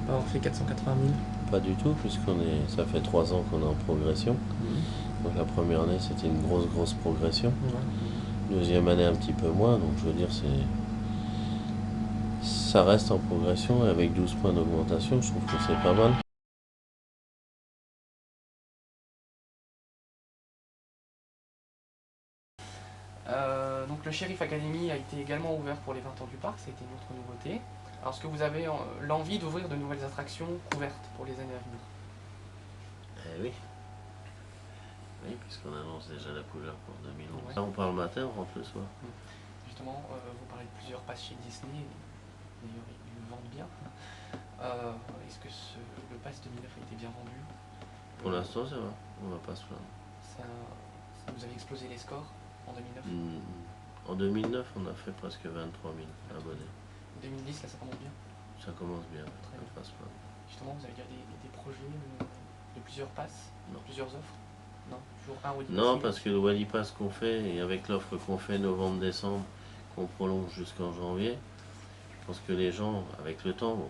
pas avoir fait 480 000? Pas du tout, ça fait 3 ans qu'on est en progression. Donc la première année, c'était une grosse progression. Ouais. Deuxième année, un petit peu moins. Donc je veux dire, ça reste en progression et avec 12 points d'augmentation, je trouve que c'est pas mal. Donc le Sheriff Academy a été également ouvert pour les 20 ans du parc, ça a été une autre nouveauté. Alors est-ce que vous avez l'envie d'ouvrir de nouvelles attractions couvertes pour les années à venir? Eh oui, oui, puisqu'on annonce déjà la couleur pour 2011. Ouais. Là, on parle le matin, on rentre le soir. Justement, vous parlez de plusieurs passes chez Disney, d'ailleurs ils le vendent bien. Est-ce que le pass 2009 a été bien vendu? Pour l'instant, ça va, on va pas se plaindre. Vous avez explosé les scores en 2009? En 2009, on a fait presque 23 000 abonnés. 2010, là ça commence bien. Ça commence bien, Très on bien. va pas se plaindre. Justement, vous avez déjà des projets de plusieurs passes, Non. plusieurs offres? Non, toujours un Wally Non, Pass parce que le Wally Pass qu'on fait, et avec l'offre qu'on fait novembre-décembre, qu'on prolonge jusqu'en janvier, je pense que les gens, avec le temps, bon,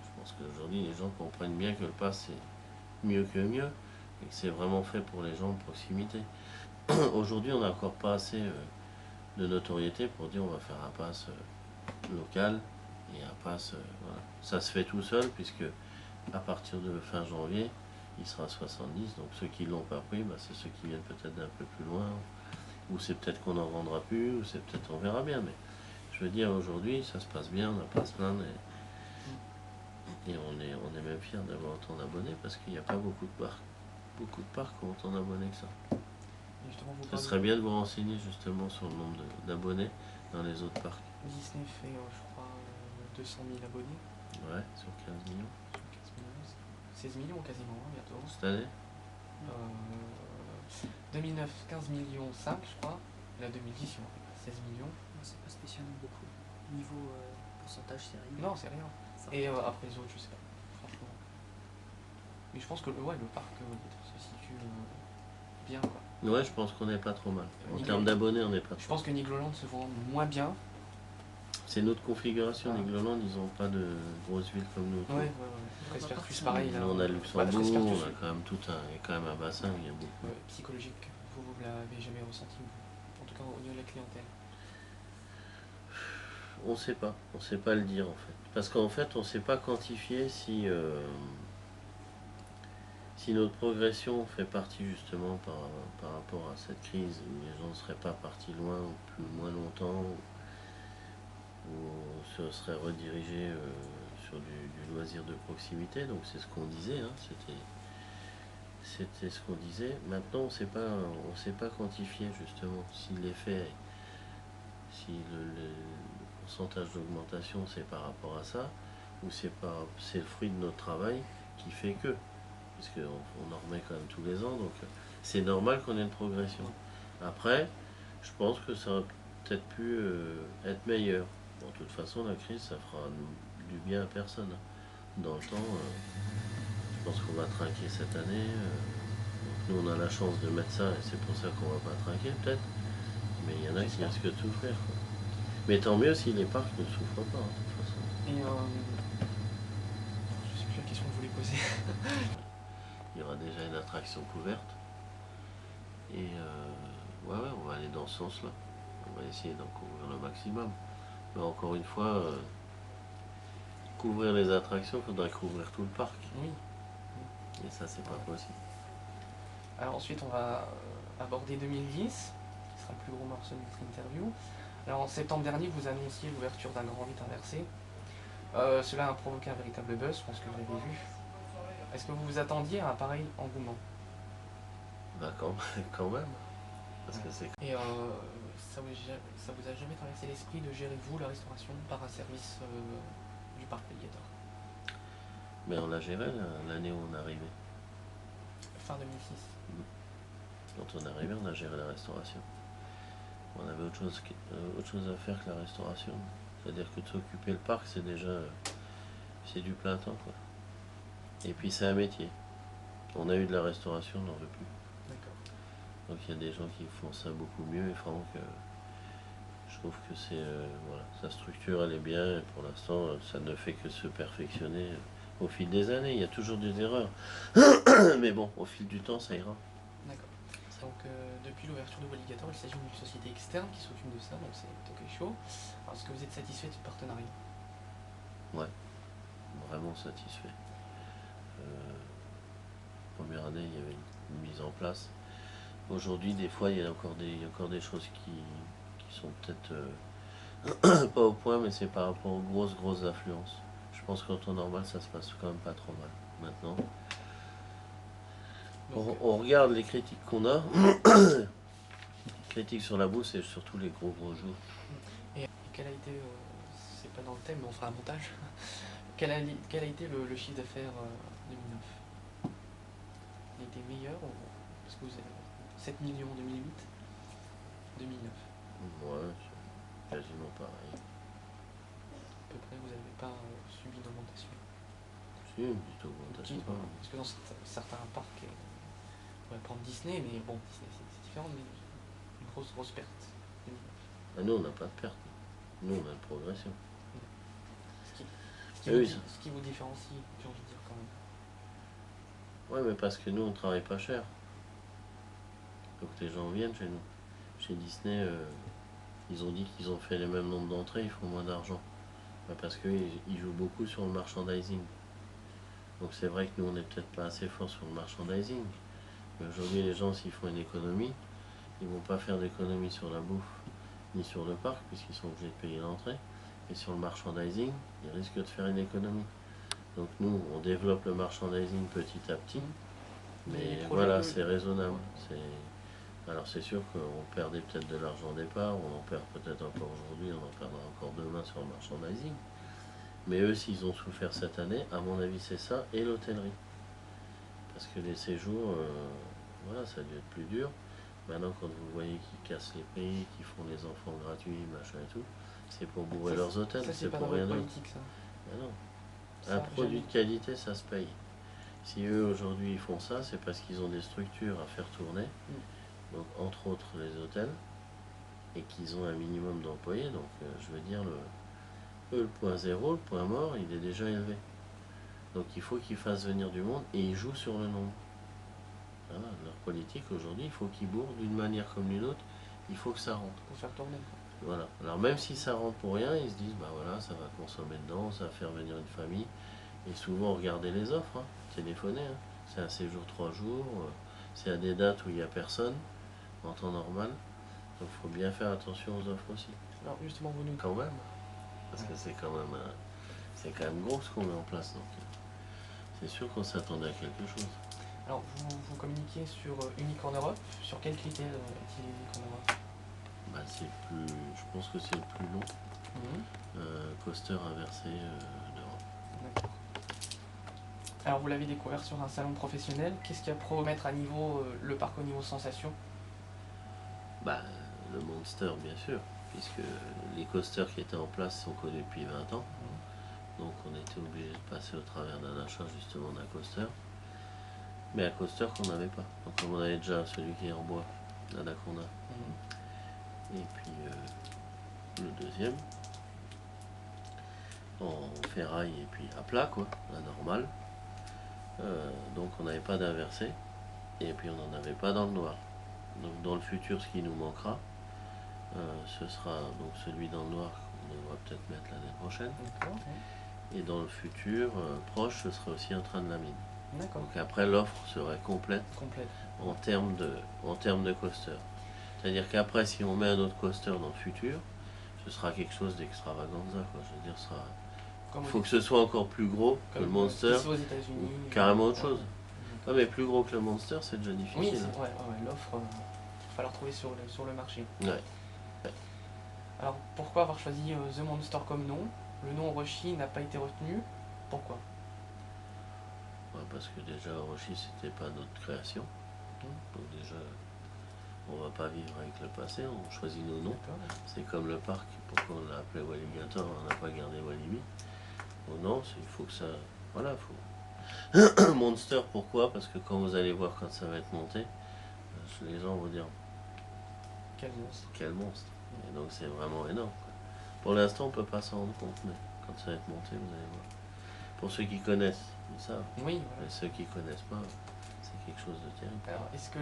je pense qu'aujourd'hui les gens comprennent bien que le pass c'est mieux que mieux, et que c'est vraiment fait pour les gens de proximité. Aujourd'hui, on n'a encore pas assez de notoriété pour dire on va faire un pass local et un pass. Voilà. Ça se fait tout seul, puisque à partir de fin janvier, il sera 70. Donc ceux qui ne l'ont pas pris, c'est ceux qui viennent peut-être d'un peu plus loin, ou c'est peut-être qu'on n'en vendra plus, ou c'est peut-être on verra bien. Mais je veux dire, aujourd'hui, ça se passe bien, on n'a pas à se plaindre. Et on est même fiers d'avoir autant d'abonnés, parce qu'il n'y a pas beaucoup de parcs ont autant d'abonnés que ça. Et justement, vous Ce parlez serait bien de vous renseigner justement sur le nombre d'abonnés dans les autres parcs. Disney fait, je crois, 200 000 abonnés Ouais, sur 15 millions. sur 15 millions, 16 millions quasiment bientôt. Cette année. 2009, 15 millions 5, je crois. Et là, 2010, ils ont fait 16 millions. C'est pas spécialement beaucoup. Niveau pourcentage, c'est rien. Non, c'est rien. Et après les autres, je sais pas, franchement. Mais je pense que ouais, le parc se situe bien, quoi. Ouais, je pense qu'on n'est pas trop mal. En Niglo- termes d'abonnés, on n'est pas Je trop pense que Nigloland se vend moins bien. C'est notre configuration. Ah. Nigloland, ils n'ont pas de grosses villes comme nous. Ouais. Respertus, pareil. Là, Nous, on a Luxembourg, Respertus, on a quand même il y a quand même un bassin, il y a beaucoup. psychologique. Vous l'avez jamais ressenti, vous. En tout cas, au niveau de la clientèle. On sait pas le dire en fait. Parce qu'en fait, on sait pas quantifier si notre progression fait partie justement par rapport à cette crise où les gens ne seraient pas partis loin ou plus moins longtemps, où on se serait redirigé sur du loisir de proximité. Donc c'est ce qu'on disait, hein, c'était ce qu'on disait. Maintenant, on sait pas quantifier justement si l'effet, si le pourcentage d'augmentation c'est par rapport à ça, ou c'est le fruit de notre travail qui fait que, puisqu'on en remet quand même tous les ans, donc c'est normal qu'on ait une progression. Après, je pense que ça aurait peut-être pu être meilleur. Bon, de toute façon, la crise, ça fera du bien à personne, hein. Dans le temps, je pense qu'on va trinquer cette année. Donc nous, on a la chance de mettre ça, et c'est pour ça qu'on va pas trinquer, peut-être. Mais il y en a qui risquent de souffrir, quoi. Mais tant mieux si les parcs ne souffrent pas, hein, de toute façon. Et je sais plus la question que je voulais poser. Il y aura déjà une attraction couverte. Et ouais, on va aller dans ce sens-là. On va essayer d'en couvrir le maximum. Mais encore une fois, couvrir les attractions, il faudrait couvrir tout le parc. Oui. Et ça, c'est pas possible. Alors ensuite, on va aborder 2010, qui sera le plus gros morceau de notre interview. Alors en septembre dernier, vous annonciez l'ouverture d'un grand vide inversé. Cela a provoqué un véritable buzz, je pense que vous l'avez vu. Est-ce que vous vous attendiez à un pareil engouement? Bah quand même. Parce que c'est... Et ça vous a jamais traversé l'esprit de gérer vous la restauration par un service du parc Alligator? Mais on l'a géré l'année où on est arrivé. Fin 2006. Quand on est arrivé, on a géré la restauration. On avait autre chose à faire que la restauration. C'est-à-dire que de s'occuper le parc, c'est déjà... c'est du plein temps, quoi. Et puis c'est un métier. On a eu de la restauration, on n'en veut plus. D'accord. Donc il y a des gens qui font ça beaucoup mieux, et Franck, je trouve que c'est... voilà, sa structure elle est bien, et pour l'instant ça ne fait que se perfectionner au fil des années, il y a toujours des erreurs. Mais bon, au fil du temps, ça ira. D'accord. Donc, depuis l'ouverture de Walligator, il s'agit d'une société externe qui s'occupe de ça, donc c'est Tokyo. Alors, est-ce que vous êtes satisfait du partenariat? Ouais, vraiment satisfait. Première année, il y avait une mise en place. Aujourd'hui, des fois, il y a encore des choses qui sont peut-être pas au point, mais c'est par rapport aux grosses affluences. Je pense qu'en temps normal, ça se passe quand même pas trop mal. Maintenant, Donc, on regarde les critiques qu'on a. Critiques sur la bourse, c'est surtout les gros jours. et quel a été, c'est pas dans le thème, mais on fera un montage, quel a été le chiffre d'affaires 2009? Il était meilleur parce que vous avez 7 millions en 2008, 2009. Ouais, c'est quasiment pareil. À peu près, vous n'avez pas subi une augmentation. Si, une petite augmentation. Petite, voilà. Parce que dans certains parcs, on va prendre Disney, mais bon, Disney c'est différent, mais une grosse perte. 2009. Ah, nous, on n'a pas de perte. Nous, on a une progression. Ce qui vous différencie, j'ai envie de dire quand même. Ouais, mais parce que nous, on travaille pas cher. Donc les gens viennent chez nous. Chez Disney, ils ont dit qu'ils ont fait les mêmes nombres d'entrées, ils font moins d'argent. Parce qu'ils jouent beaucoup sur le merchandising. Donc c'est vrai que nous, on n'est peut-être pas assez fort sur le merchandising. Mais aujourd'hui, les gens, s'ils font une économie, ils vont pas faire d'économie sur la bouffe ni sur le parc, puisqu'ils sont obligés de payer l'entrée. Et sur le merchandising, ils risquent de faire une économie. Donc nous, on développe le merchandising petit à petit. Mais voilà, c'est raisonnable. Alors c'est sûr qu'on perdait peut-être de l'argent au départ, on en perd peut-être encore aujourd'hui, on en perdra encore demain sur le merchandising. Mais eux, s'ils ont souffert cette année, à mon avis, c'est ça, et l'hôtellerie. Parce que les séjours, voilà, ça a dû être plus dur. Maintenant, quand vous voyez qu'ils cassent les prix, qu'ils font les enfants gratuits, machin et tout, c'est pour bourrer leurs hôtels, c'est pour rien d'autre. Ben non. Un produit de qualité, ça se paye. Si eux, aujourd'hui, ils font ça, c'est parce qu'ils ont des structures à faire tourner. Donc, entre autres, les hôtels, et qu'ils ont un minimum d'employés. Donc, je veux dire, le point zéro, le point mort, il est déjà élevé. Donc, il faut qu'ils fassent venir du monde, et ils jouent sur le nombre. Voilà, leur politique aujourd'hui, il faut qu'ils bourrent d'une manière comme d'une autre, il faut que ça rentre. Pour faire tourner. Voilà. Alors même si ça rentre pour rien, ils se disent, bah voilà, ça va consommer dedans, ça va faire venir une famille. Et souvent, regardez les offres, téléphonez. C'est un séjour 3 jours, c'est à des dates où il n'y a personne, en temps normal. Donc il faut bien faire attention aux offres aussi. Alors justement, vous nous... Quand même. Parce que c'est quand même gros ce qu'on met en place. Donc c'est sûr qu'on s'attendait à quelque chose. Alors vous communiquez sur unique en Europe. Sur quels critères est-il unique en Europe? Bah, je pense que c'est le plus long coaster inversé d'Europe. D'accord. Alors vous l'avez découvert sur un salon professionnel. Qu'est-ce qui a promettre à niveau le parc au niveau sensation? Bah, le Monster, bien sûr, puisque les coasters qui étaient en place sont connus depuis 20 ans. Donc on était obligé de passer au travers d'un achat justement d'un coaster. Mais un coaster qu'on n'avait pas. Donc on avait déjà celui qui est en bois, l'Anaconda. Et puis le deuxième, en ferraille et puis à plat, quoi, à normal. Donc on n'avait pas d'inversé. Et puis on n'en avait pas dans le noir. Donc dans le futur, ce qui nous manquera, ce sera donc celui dans le noir qu'on devra peut-être mettre l'année prochaine. Et dans le futur proche, ce sera aussi un train de la mine. Donc après, l'offre serait complète. En termes de coaster. C'est-à-dire qu'après, si on met un autre coaster dans le futur, ce sera quelque chose d'extravaganza, quoi. Je veux dire, il faut que ce soit encore plus gros que le Monster, ou carrément autre chose. Non, mais plus gros que le Monster, c'est déjà difficile. Oui, l'offre, il va falloir trouver sur le marché. Ouais. Alors, pourquoi avoir choisi The Monster comme nom? Le nom Orochi n'a pas été retenu. Pourquoi? Parce que déjà, Orochi, c'était pas notre création. Donc déjà, on va pas vivre avec le passé, on choisit nos noms. C'est comme le parc, pourquoi on l'a appelé Walligator, on n'a pas gardé Walibi. Donc non, il faut que ça... Voilà, faut... Monster, pourquoi? Parce que quand vous allez voir quand ça va être monté, les gens vont dire... Quel monstre. Quel monstre. Et donc c'est vraiment énorme, quoi. Pour l'instant, on peut pas s'en rendre compte, mais quand ça va être monté, vous allez voir. Pour ceux qui connaissent, ils savent. Oui, Mais voilà. ceux qui connaissent pas, c'est quelque chose de terrible. Alors, est-ce que